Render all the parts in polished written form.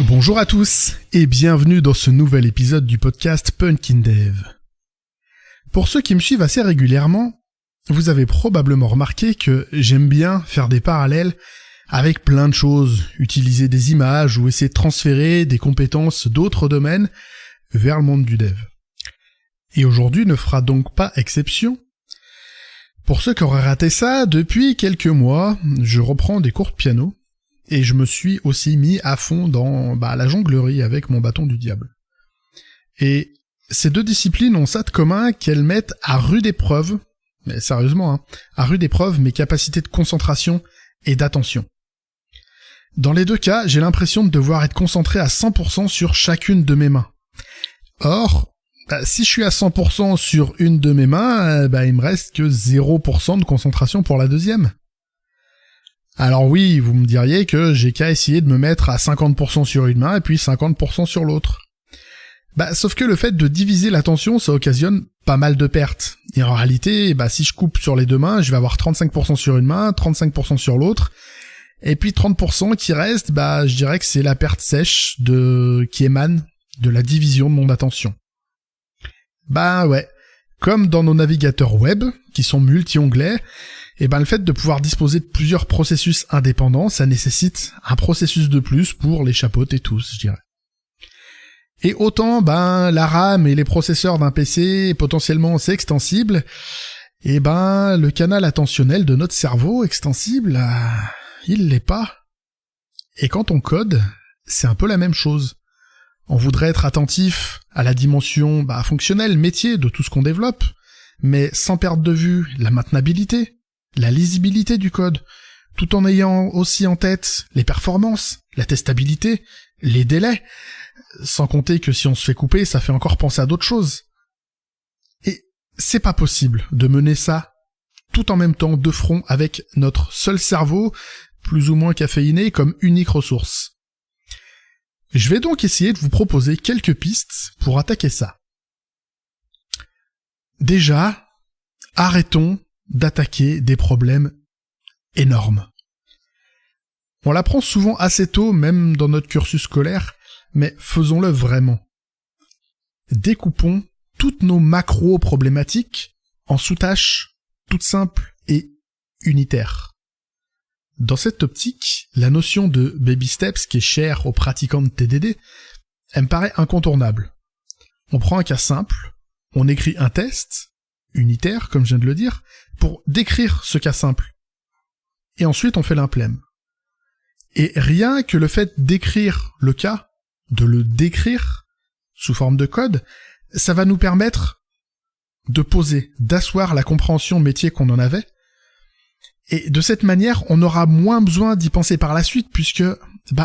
Bonjour à tous et bienvenue dans ce nouvel épisode du podcast Punkin Dev. Pour ceux qui me suivent assez régulièrement, vous avez probablement remarqué que j'aime bien faire des parallèles avec plein de choses, utiliser des images ou essayer de transférer des compétences d'autres domaines vers le monde du dev. Et aujourd'hui ne fera donc pas exception. Pour ceux qui auraient raté ça, depuis quelques mois, je reprends des cours de piano. Et je me suis aussi mis à fond dans la jonglerie avec mon bâton du diable. Et ces deux disciplines ont ça de commun qu'elles mettent à rude épreuve, mais sérieusement, à rude épreuve mes capacités de concentration et d'attention. Dans les deux cas, j'ai l'impression de devoir être concentré à 100% sur chacune de mes mains. Or, si je suis à 100% sur une de mes mains, il me reste que 0% de concentration pour la deuxième. Alors oui, vous me diriez que j'ai qu'à essayer de me mettre à 50% sur une main et puis 50% sur l'autre. Sauf que le fait de diviser l'attention, ça occasionne pas mal de pertes. Et en réalité, si je coupe sur les deux mains, je vais avoir 35% sur une main, 35% sur l'autre, et puis 30% qui reste, je dirais que c'est la perte sèche qui émane de la division de mon attention. Ouais, comme dans nos navigateurs web, qui sont multi-onglets, le fait de pouvoir disposer de plusieurs processus indépendants, ça nécessite un processus de plus pour les chapeauter tous, je dirais. Et autant, la RAM et les processeurs d'un PC, potentiellement, c'est extensible, le canal attentionnel de notre cerveau, extensible, il l'est pas. Et quand on code, c'est un peu la même chose. On voudrait être attentif à la dimension, fonctionnelle, métier de tout ce qu'on développe, mais sans perdre de vue la maintenabilité, la lisibilité du code, tout en ayant aussi en tête les performances, la testabilité, les délais, sans compter que si on se fait couper, ça fait encore penser à d'autres choses. Et c'est pas possible de mener ça tout en même temps de front avec notre seul cerveau, plus ou moins caféiné, comme unique ressource. Je vais donc essayer de vous proposer quelques pistes pour attaquer ça. Déjà, arrêtons d'attaquer des problèmes énormes. On l'apprend souvent assez tôt, même dans notre cursus scolaire, mais faisons-le vraiment. Découpons toutes nos macro-problématiques en sous-tâches toutes simples et unitaires. Dans cette optique, la notion de baby steps, qui est chère aux pratiquants de TDD, elle me paraît incontournable. On prend un cas simple, on écrit un test, unitaire, comme je viens de le dire, pour décrire ce cas simple. Et ensuite, on fait l'implème. Et rien que le fait d'écrire le cas, de le décrire sous forme de code, ça va nous permettre de poser, d'asseoir la compréhension métier qu'on en avait. Et de cette manière, on aura moins besoin d'y penser par la suite, puisque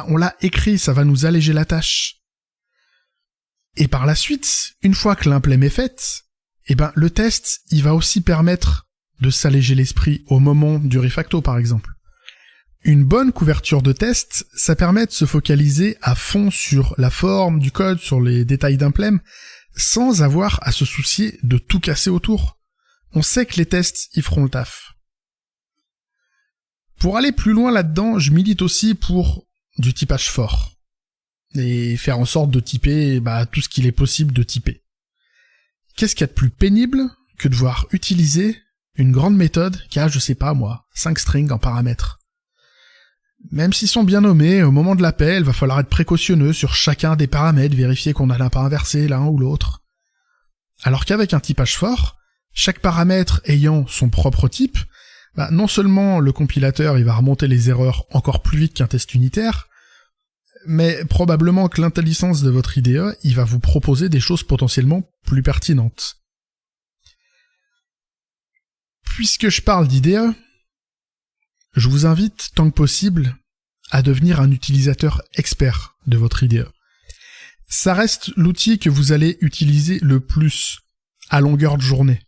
on l'a écrit, ça va nous alléger la tâche. Et par la suite, une fois que l'implème est faite, le test, il va aussi permettre de s'alléger l'esprit au moment du refacto, par exemple. Une bonne couverture de test, ça permet de se focaliser à fond sur la forme du code, sur les détails d'implème, sans avoir à se soucier de tout casser autour. On sait que les tests, ils feront le taf. Pour aller plus loin là-dedans, je milite aussi pour du typage fort. Et faire en sorte de typer tout ce qu'il est possible de typer. Qu'est-ce qu'il y a de plus pénible que de devoir utiliser une grande méthode qui a, 5 strings en paramètres. Même s'ils sont bien nommés, au moment de l'appel, il va falloir être précautionneux sur chacun des paramètres, vérifier qu'on n'a pas inversé l'un ou l'autre. Alors qu'avec un typage fort, chaque paramètre ayant son propre type, non seulement le compilateur il va remonter les erreurs encore plus vite qu'un test unitaire, mais probablement que l'intelligence de votre IDE, il va vous proposer des choses potentiellement plus pertinentes. Puisque je parle d'IDE, je vous invite, tant que possible, à devenir un utilisateur expert de votre IDE. Ça reste l'outil que vous allez utiliser le plus à longueur de journée.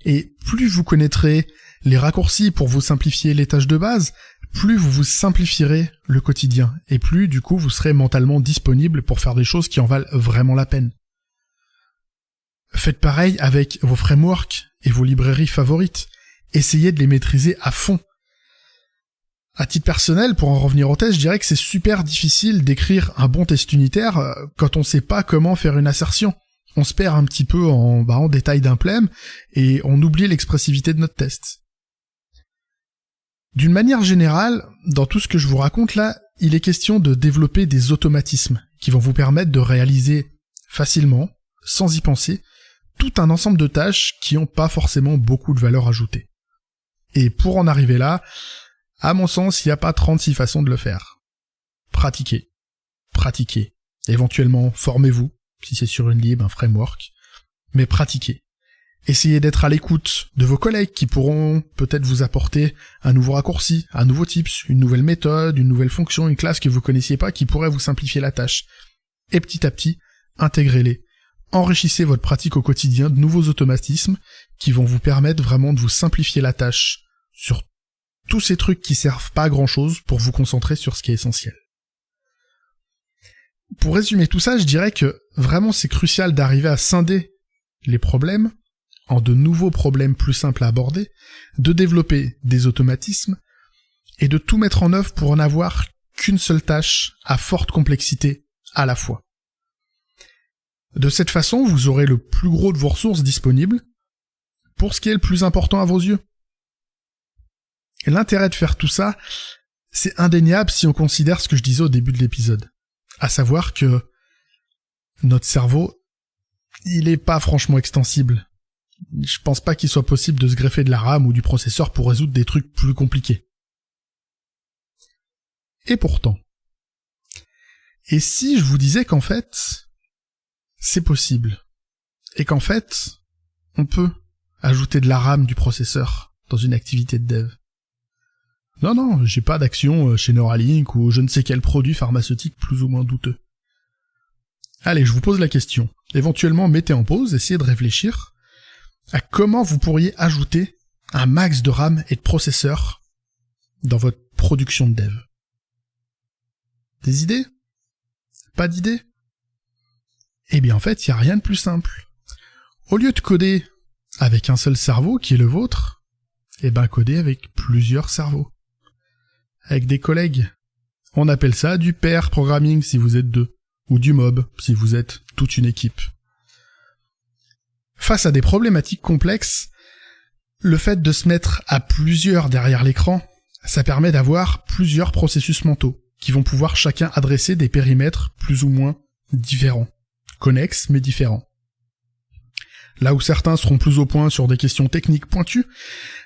Et plus vous connaîtrez les raccourcis pour vous simplifier les tâches de base, plus vous vous simplifierez le quotidien, et plus, du coup, vous serez mentalement disponible pour faire des choses qui en valent vraiment la peine. Faites pareil avec vos frameworks et vos librairies favorites. Essayez de les maîtriser à fond. À titre personnel, pour en revenir au test, je dirais que c'est super difficile d'écrire un bon test unitaire quand on sait pas comment faire une assertion. On se perd un petit peu en détail d'implème et on oublie l'expressivité de notre test. D'une manière générale, dans tout ce que je vous raconte là, il est question de développer des automatismes qui vont vous permettre de réaliser facilement, sans y penser, tout un ensemble de tâches qui n'ont pas forcément beaucoup de valeur ajoutée. Et pour en arriver là, à mon sens, il n'y a pas 36 façons de le faire. Pratiquez. Éventuellement, formez-vous, si c'est sur une lib, un framework, mais pratiquez. Essayez d'être à l'écoute de vos collègues qui pourront peut-être vous apporter un nouveau raccourci, un nouveau tips, une nouvelle méthode, une nouvelle fonction, une classe que vous connaissiez pas qui pourrait vous simplifier la tâche. Et petit à petit, intégrez-les. Enrichissez votre pratique au quotidien de nouveaux automatismes qui vont vous permettre vraiment de vous simplifier la tâche sur tous ces trucs qui servent pas à grand chose pour vous concentrer sur ce qui est essentiel. Pour résumer tout ça, je dirais que vraiment c'est crucial d'arriver à scinder les problèmes en de nouveaux problèmes plus simples à aborder, de développer des automatismes et de tout mettre en œuvre pour en avoir qu'une seule tâche à forte complexité à la fois. De cette façon, vous aurez le plus gros de vos ressources disponibles pour ce qui est le plus important à vos yeux. Et l'intérêt de faire tout ça, c'est indéniable si on considère ce que je disais au début de l'épisode. À savoir que notre cerveau, il est pas franchement extensible. Je pense pas qu'il soit possible de se greffer de la RAM ou du processeur pour résoudre des trucs plus compliqués. Et pourtant. Et si je vous disais qu'en fait, c'est possible. Et qu'en fait, on peut ajouter de la RAM du processeur dans une activité de dev. Non, j'ai pas d'action chez Neuralink ou je ne sais quel produit pharmaceutique plus ou moins douteux. Allez, je vous pose la question. Éventuellement, mettez en pause, essayez de réfléchir à comment vous pourriez ajouter un max de RAM et de processeur dans votre production de dev. Des idées ? Pas d'idées ? Eh bien en fait, il n'y a rien de plus simple. Au lieu de coder avec un seul cerveau qui est le vôtre, eh ben coder avec plusieurs cerveaux. Avec des collègues. On appelle ça du pair programming si vous êtes 2, ou du mob si vous êtes toute une équipe. Face à des problématiques complexes, le fait de se mettre à plusieurs derrière l'écran, ça permet d'avoir plusieurs processus mentaux, qui vont pouvoir chacun adresser des périmètres plus ou moins différents, connexes mais différents. Là où certains seront plus au point sur des questions techniques pointues,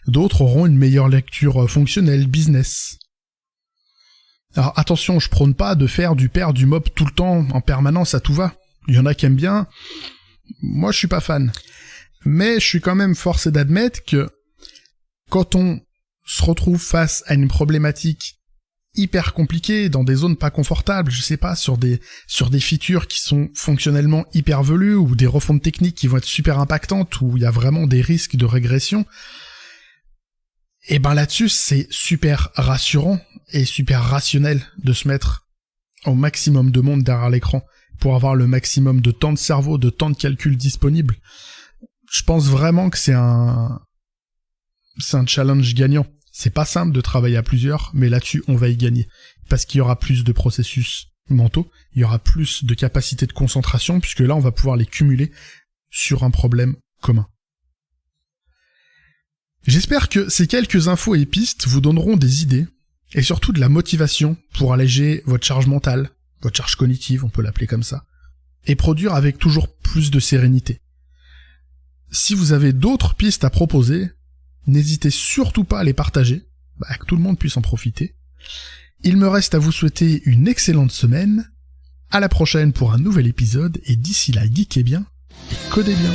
d'autres auront une meilleure lecture fonctionnelle, business. Alors attention, je prône pas de faire du pair, du mob tout le temps, en permanence, à tout va. Il y en a qui aiment bien, moi je suis pas fan. Mais je suis quand même forcé d'admettre que quand on se retrouve face à une problématique hyper compliquée, dans des zones pas confortables, je sais pas, sur des features qui sont fonctionnellement hyper velues, ou des refontes techniques qui vont être super impactantes, où il y a vraiment des risques de régression, et ben là-dessus, c'est super rassurant et super rationnel de se mettre au maximum de monde derrière l'écran pour avoir le maximum de temps de cerveau, de temps de calcul disponible. Je pense vraiment que c'est un challenge gagnant. C'est pas simple de travailler à plusieurs, mais là-dessus, on va y gagner. Parce qu'il y aura plus de processus mentaux, il y aura plus de capacité de concentration, puisque là, on va pouvoir les cumuler sur un problème commun. J'espère que ces quelques infos et pistes vous donneront des idées, et surtout de la motivation pour alléger votre charge mentale, votre charge cognitive, on peut l'appeler comme ça, et produire avec toujours plus de sérénité. Si vous avez d'autres pistes à proposer, n'hésitez surtout pas à les partager, que tout le monde puisse en profiter. Il me reste à vous souhaiter une excellente semaine, à la prochaine pour un nouvel épisode, et d'ici là, geekez bien et codez bien.